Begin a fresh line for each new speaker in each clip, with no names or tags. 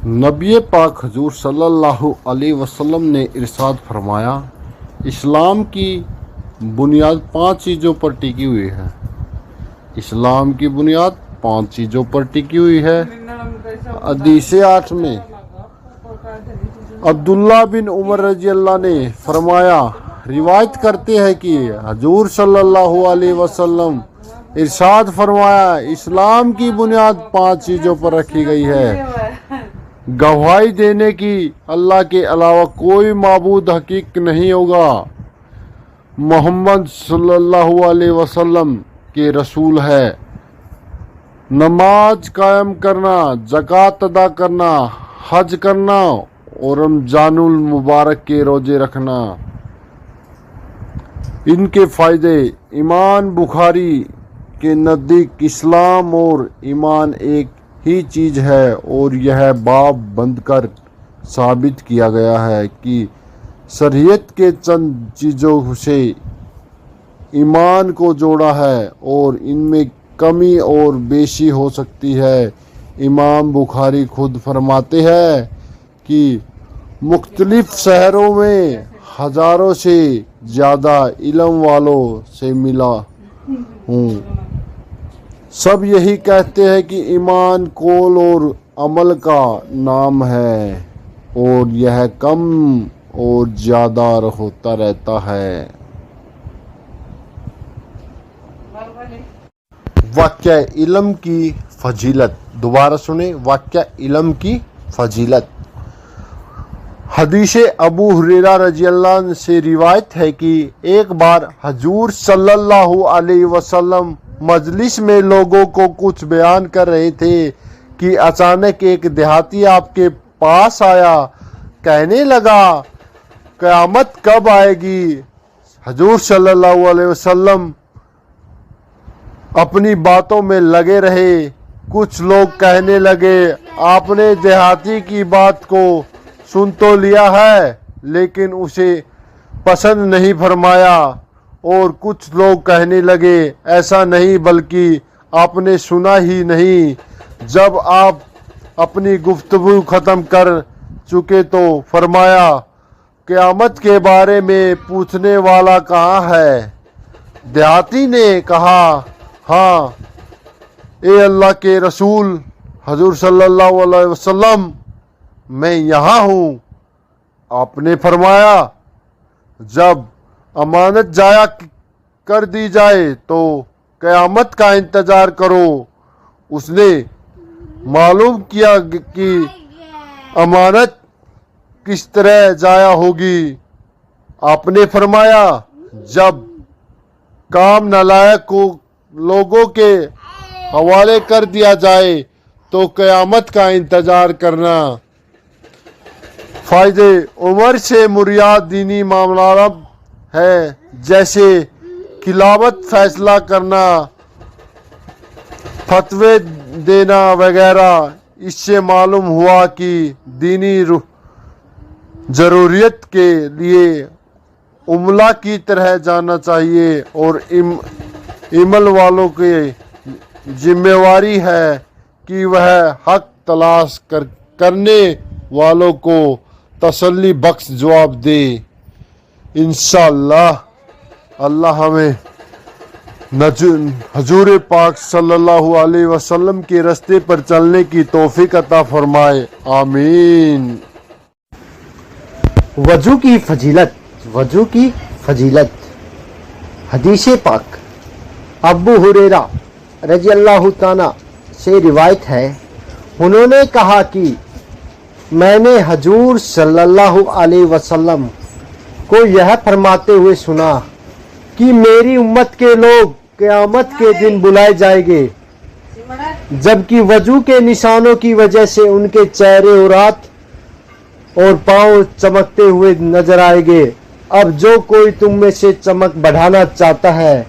نبی پاک حضور صلی اللہ علیہ وسلم نے ارشاد فرمایا، اسلام کی بنیاد 5 چیزوں پر ٹکی ہوئی ہے۔ اسلام کی بنیاد 5 چیزوں پر ٹکی ہوئی ہے۔ حدیث 8 میں عبداللہ بن عمر رضی اللہ نے فرمایا، روایت کرتے ہیں کہ حضور صلی اللہ علیہ وسلم ارشاد فرمایا، اسلام کی بنیاد 5 چیزوں پر رکھی گئی ہے: گواہی دینے کی اللہ کے علاوہ کوئی معبود حقیق نہیں ہوگا، محمد صلی اللہ علیہ وسلم کے رسول ہے، نماز قائم کرنا، زکوٰۃ ادا کرنا، حج کرنا اور رمضان المبارک کے روزے رکھنا۔ ان کے فائدے: امام بخاری کے نزدیک اسلام اور ایمان ایک ہی چیز ہے، اور یہ باب بند کر ثابت کیا گیا ہے کہ شریعت کے چند چیزوں سے ایمان کو جوڑا ہے اور ان میں کمی اور بیشی ہو سکتی ہے۔ امام بخاری خود فرماتے ہیں کہ مختلف شہروں میں ہزاروں سے زیادہ علم والوں سے ملا ہوں، سب یہی کہتے ہیں کہ ایمان قول اور عمل کا نام ہے اور یہ کم اور زیادہ ہوتا رہتا ہے۔ واقعہ علم کی فضیلت، دوبارہ سنیں، واقعہ علم کی فضیلت۔ حدیث ابو ہریرہ رضی اللہ عنہ سے روایت ہے کہ ایک بار حضور صلی اللہ علیہ وسلم مجلس میں لوگوں کو کچھ بیان کر رہے تھے کہ اچانک ایک دیہاتی آپ کے پاس آیا، کہنے لگا، قیامت کب آئے گی؟ حضور صلی اللہ علیہ وسلم اپنی باتوں میں لگے رہے۔ کچھ لوگ کہنے لگے، آپ نے دیہاتی کی بات کو سن تو لیا ہے لیکن اسے پسند نہیں فرمایا، اور کچھ لوگ کہنے لگے، ایسا نہیں بلکہ آپ نے سنا ہی نہیں۔ جب آپ اپنی گفتگو ختم کر چکے تو فرمایا، قیامت کے بارے میں پوچھنے والا کہاں ہے؟ دیہاتی نے کہا، ہاں اے اللہ کے رسول حضور صلی اللہ علیہ وسلم، میں یہاں ہوں۔ آپ نے فرمایا، جب امانت ضائع کر دی جائے تو قیامت کا انتظار کرو۔ اس نے معلوم کیا کہ امانت کس طرح ضائع ہوگی۔ آپ نے فرمایا، جب کام نالائق کو لوگوں کے حوالے کر دیا جائے تو قیامت کا انتظار کرنا۔ فائدے: عمر سے مراد دینی معاملات ہے، جیسے خلافت فیصلہ کرنا، فتوے دینا وغیرہ۔ اس سے معلوم ہوا کہ دینی ضروریت کے لیے عملہ کی طرح جانا چاہیے اور عمل والوں کی ذمہ داری ہے کہ وہ حق تلاش کرنے والوں کو تسلی بخش جواب دے۔ انشاءاللہ اللہ ہمیں حضور پاک صلی اللہ علیہ وسلم کے راستے پر چلنے کی توفیق عطا فرمائے، آمین۔
وضو کی فضیلت، وضو کی فضیلت۔ حدیث پاک ابو ہریرہ رضی اللہ تعالیٰ سے روایت ہے، انہوں نے کہا کہ میں نے حضور صلی اللہ علیہ وسلم کو یہ فرماتے ہوئے سنا کہ میری امت کے لوگ قیامت کے دن بلائے جائیں گے، جبکہ وضو کے نشانوں کی وجہ سے ان کے چہرے اور ہاتھ اور پاؤں چمکتے ہوئے نظر آئیں گے۔ اب جو کوئی تم میں سے چمک بڑھانا چاہتا ہے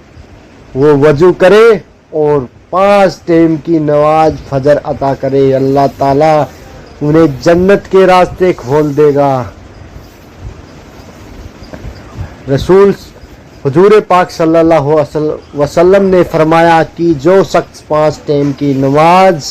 وہ وضو کرے اور 5 ٹائم کی نماز فجر عطا کرے، اللہ تعالیٰ انہیں جنت کے راستے کھول دے گا۔ رسول حضور پاک صلی اللہ علیہ وسلم نے فرمایا کہ جو شخص 5 ٹائم کی نماز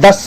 10